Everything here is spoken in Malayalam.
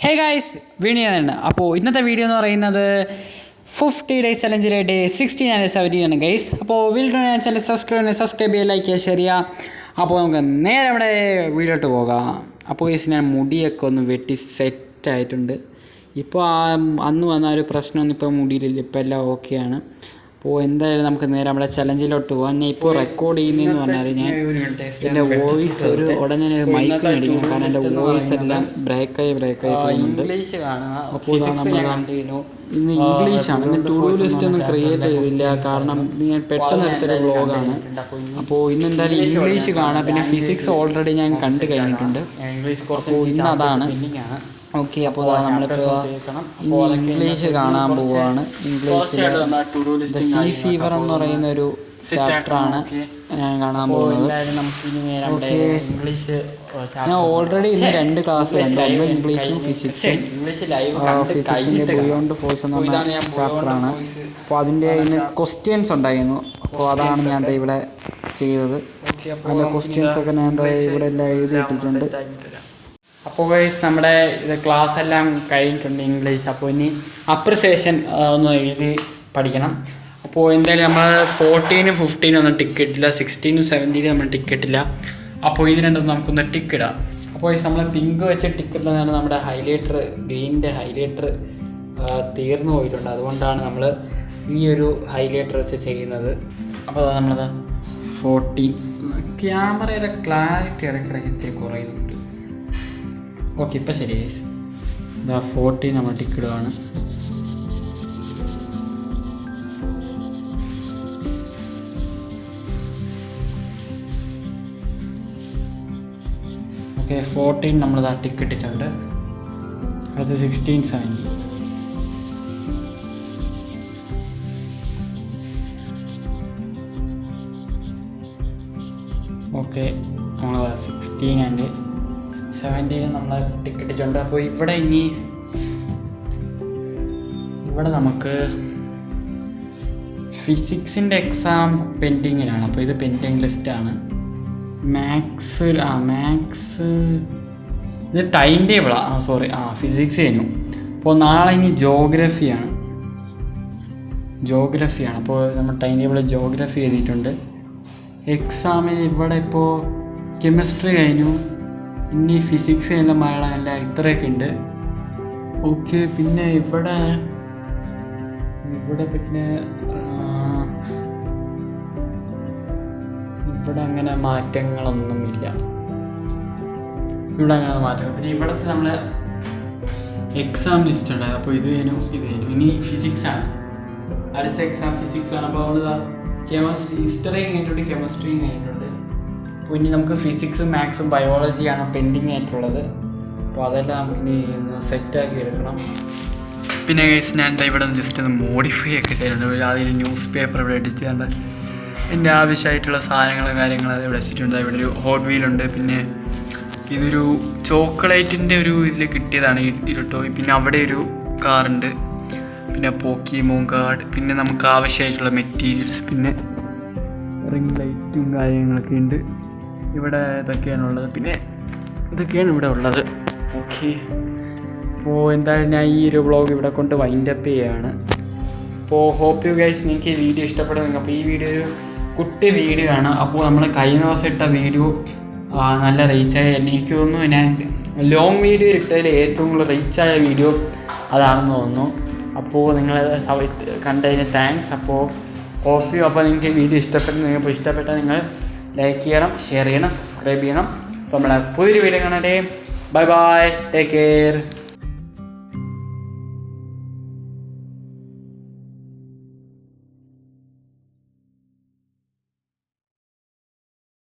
Hey guys വീണിയാണ്. അപ്പോൾ ഇന്നത്തെ വീഡിയോ എന്ന് പറയുന്നത് 50 ഡേയ്സ് ചലഞ്ചിലെ ഡേ 16 ആൻഡ് 17 ആണ് ഗൈസ്. അപ്പോൾ വീഡിയോ ചാനൽ സബ്സ്ക്രൈബ് ചെയ്യുക, ലൈക്ക് ചെയ്യുക, ഷെയർ ചെയ്യുക. അപ്പോൾ നമുക്ക് നേരെ നമ്മുടെ വീഡിയോട്ട് പോകാം. അപ്പോൾ ഗൈസ് ഞാൻ മുടിയൊക്കെ ഒന്ന് വെട്ടി സെറ്റായിട്ടുണ്ട്. ഇപ്പോൾ അന്ന് വന്ന ഒരു പ്രശ്നമൊന്നും ഇപ്പോൾ മുടിയിലില്ല, ഇപ്പോൾ എല്ലാം ഓക്കെയാണ്. അപ്പോൾ എന്തായാലും നമുക്ക് നേരെ നമ്മുടെ ചലഞ്ചിലോട്ട് പോകാം. ഞാൻ ഇപ്പോൾ റെക്കോർഡ് ചെയ്യുന്നതെന്ന് പറഞ്ഞാൽ ഞാൻ എൻ്റെ വോയിസ് ഒരു ഉടനെ മൈക്ക് മേടിക്കണം, കാരണം എൻ്റെ വോയിസ് എല്ലാം ബ്രേക്കായി പോകുന്നുണ്ട്. അപ്പോൾ നമ്മൾ ഇന്ന് ഇംഗ്ലീഷാണ്. ഇന്ന് ടു ഡു ലിസ്റ്റ് ഒന്നും ക്രിയേറ്റ് ചെയ്തില്ല, കാരണം ഞാൻ പെട്ടെന്ന് എടുത്തൊരു വ്ളോഗാണ്. അപ്പോൾ ഇന്ന് എന്തായാലും ഇംഗ്ലീഷ് കാണാം. പിന്നെ ഫിസിക്സ് ഓൾറെഡി ഞാൻ കണ്ടു കഴിഞ്ഞിട്ടുണ്ട്. അപ്പോൾ ഇന്ന് അതാണ് ഓക്കെ. അപ്പോൾ നമ്മളിപ്പോൾ ഇനി ഇംഗ്ലീഷ് കാണാൻ പോവുകയാണ്. ഇംഗ്ലീഷിൽ സീ ഫീവർ എന്ന് പറയുന്ന ഒരു ചാപ്റ്ററാണ് ഞാൻ കാണാൻ പോകുന്നത്. ഓക്കെ, ഞാൻ ഓൾറെഡി ഇന്ന് 2 ക്ലാസ് കണ്ടു. ഒന്ന് ഇംഗ്ലീഷും ഫിസിക്സും. ഫിസിക്സിൻ്റെ ബിയോണ്ട് ഫോഴ്സ് എന്ന് പറഞ്ഞ ചാപ്റ്ററാണ്. അപ്പോൾ അതിൻ്റെ ഇന്ന് ക്വസ്റ്റ്യൻസ് ഉണ്ടായിരുന്നു. അപ്പോൾ അതാണ് ഞാൻ ഇവിടെ ചെയ്തത്. അതിൻ്റെ ക്വസ്റ്റ്യൻസൊക്കെ ഞാൻ ഇവിടെ എല്ലാം എഴുതിയിട്ടിട്ടുണ്ട്. അപ്പോൾ ഗൈസ് നമ്മുടെ ക്ലാസ് എല്ലാം കഴിഞ്ഞിട്ടുണ്ട് ഇംഗ്ലീഷ്. അപ്പോൾ ഇനി അപ്രിസിയേഷൻ ഒന്ന് എഴുതി പഠിക്കണം. അപ്പോൾ എന്തായാലും നമ്മൾ 14ഉം 15ഉം ഒന്നും ടിക്കറ്റില്ല, 16ഉം 17ഉം നമ്മൾ ടിക്കറ്റില്ല. അപ്പോൾ ഇത് രണ്ടും നമുക്കൊന്ന് ടിക്കിടാം. അപ്പോൾ നമ്മൾ പിങ്ക് വെച്ച് ടിക്കറ്റിലാണ് നമ്മുടെ ഹൈലൈറ്റർ, ഗ്രീനിൻ്റെ ഹൈലൈറ്റർ തീർന്നു പോയിട്ടുണ്ട്. അതുകൊണ്ടാണ് നമ്മൾ ഈ ഒരു ഹൈലൈറ്റർ വെച്ച് ചെയ്യുന്നത്. അപ്പോൾ നമ്മളത് 14. ക്യാമറയുടെ ക്ലാരിറ്റി ഇടയ്ക്കിടയ്ക്ക് ഇത്തിരി കുറയുന്നുണ്ട്. ഓക്കെ, ഇപ്പം ശരി ഗൈസ്. 14 നമ്മൾ ടിക്കിടുകയാണ്. ഓക്കെ, 14 നമ്മൾ ടിക്കിട്ടിട്ടുണ്ട്. അത് 16, 17. ഓക്കെ, നമ്മൾ 16 ആൻഡ് 17 നമ്മൾ ടിക്കറ്റിട്ടുണ്ട്. അപ്പോൾ ഇവിടെ നമുക്ക് ഫിസിക്സിൻ്റെ എക്സാം പെൻഡിങ്ങിലാണ്. അപ്പോൾ ഇത് പെൻഡിങ് ലിസ്റ്റാണ്. മാത്സ് ഇത് ടൈം ടേബിളാണ്. സോറി, ഫിസിക്സ് കഴിഞ്ഞു. അപ്പോൾ നാളെ ഇനി ജോഗ്രഫിയാണ്. അപ്പോൾ നമ്മൾ ടൈം ടേബിൾ ജോഗ്രഫി എഴുതിയിട്ടുണ്ട്. എക്സാമിന് ഇവിടെ ഇപ്പോൾ കെമിസ്ട്രി കഴിഞ്ഞു, ഇനി ഫിസിക്സ് എല്ലാം മലയാളം എല്ലാം ഇത്രയൊക്കെ ഉണ്ട്. ഓക്കെ, പിന്നെ ഇവിടെ പിന്നെ ഇവിടെ അങ്ങനെ മാറ്റങ്ങളൊന്നുമില്ല. പിന്നെ ഇവിടുത്തെ നമ്മൾ എക്സാം ലിസ്റ്റ് ഉണ്ട്. അപ്പോൾ ഇത് കഴിഞ്ഞു. ഇനി ഫിസിക്സാണ്. അടുത്ത എക്സാം ഫിസിക്സാണ്. അപ്പോൾ നമ്മൾ കെമിസ്ട്രി, ഹിസ്റ്ററിയും കഴിഞ്ഞിട്ടുണ്ട്, കെമിസ്ട്രിയും കഴിഞ്ഞിട്ടുണ്ട്. അപ്പോൾ ഇനി നമുക്ക് ഫിസിക്സും മാത്സും ബയോളജിയാണ് പെൻഡിങ് ആയിട്ടുള്ളത്. അപ്പോൾ അതെല്ലാം നമുക്കിനി ഒന്ന് സെറ്റാക്കി എടുക്കണം. പിന്നെ ഞാൻ ഇവിടെ ജസ്റ്റ് ഒന്ന് മോഡിഫൈ ഒക്കെ ചെയ്തിട്ടുണ്ട്. അതിൽ ന്യൂസ് പേപ്പർ ഇവിടെ എഡിറ്റ് ചെയ്യാണ്ട് എൻ്റെ ആവശ്യമായിട്ടുള്ള സാധനങ്ങളും കാര്യങ്ങളും ഇവിടെ വെച്ചിട്ടുണ്ട്. ഇവിടെ ഒരു ഹോട്ട് വീലുണ്ട്. പിന്നെ ഇതൊരു ചോക്ലേറ്റിൻ്റെ ഒരു ഇതിൽ കിട്ടിയതാണ് ഇരുട്ടോയ്. പിന്നെ അവിടെ ഒരു കാറുണ്ട്. പിന്നെ പോക്കിമോൻ കാർഡ്. പിന്നെ നമുക്ക് ആവശ്യമായിട്ടുള്ള മെറ്റീരിയൽസ്, പിന്നെ റിംഗ് ലൈറ്റും കാര്യങ്ങളൊക്കെ ഉണ്ട്. ഇവിടെ ഇതൊക്കെയാണുള്ളത്. പിന്നെ ഇതൊക്കെയാണ് ഇവിടെ ഉള്ളത്. ഓക്കെ, അപ്പോൾ എന്തായാലും ഞാൻ ഈ ഒരു വ്ളോഗ് ഇവിടെ കൊണ്ട് വൈൻഡപ്പ് ചെയ്യുകയാണ്. അപ്പോൾ ഹോപ്പ് യു ഗൈസ് നിങ്ങൾക്ക് ഈ വീഡിയോ ഇഷ്ടപ്പെടുമെങ്കിൽ. അപ്പോൾ ഈ വീഡിയോ ഒരു കുട്ടി വീഡിയോ ആണ്. അപ്പോൾ നമ്മൾ കഴിഞ്ഞ ദിവസം ഇട്ട വീഡിയോ നല്ല റീച്ചായ, എനിക്ക് തോന്നുന്നു ഞാൻ ലോങ് വീഡിയോ ഇട്ടതിൽ ഏറ്റവും കൂടുതൽ റീച്ചായ വീഡിയോ അതാണെന്ന് തോന്നുന്നു. അപ്പോൾ നിങ്ങൾ കണ്ടതിന് താങ്ക്സ്. അപ്പോൾ ഹോപ്പ് യു. അപ്പോൾ നിങ്ങൾക്ക് ഈ വീഡിയോ ഇഷ്ടപ്പെട്ടാൽ നിങ്ങൾ ലൈക്ക് ചെയ്യണം, ഷെയർ ചെയ്യണം, സബ്സ്ക്രൈബ് ചെയ്യണം. അപ്പോൾ നമ്മളെ പുതിയൊരു വീഡിയോ കാണട്ടെ. Bye bye, take care.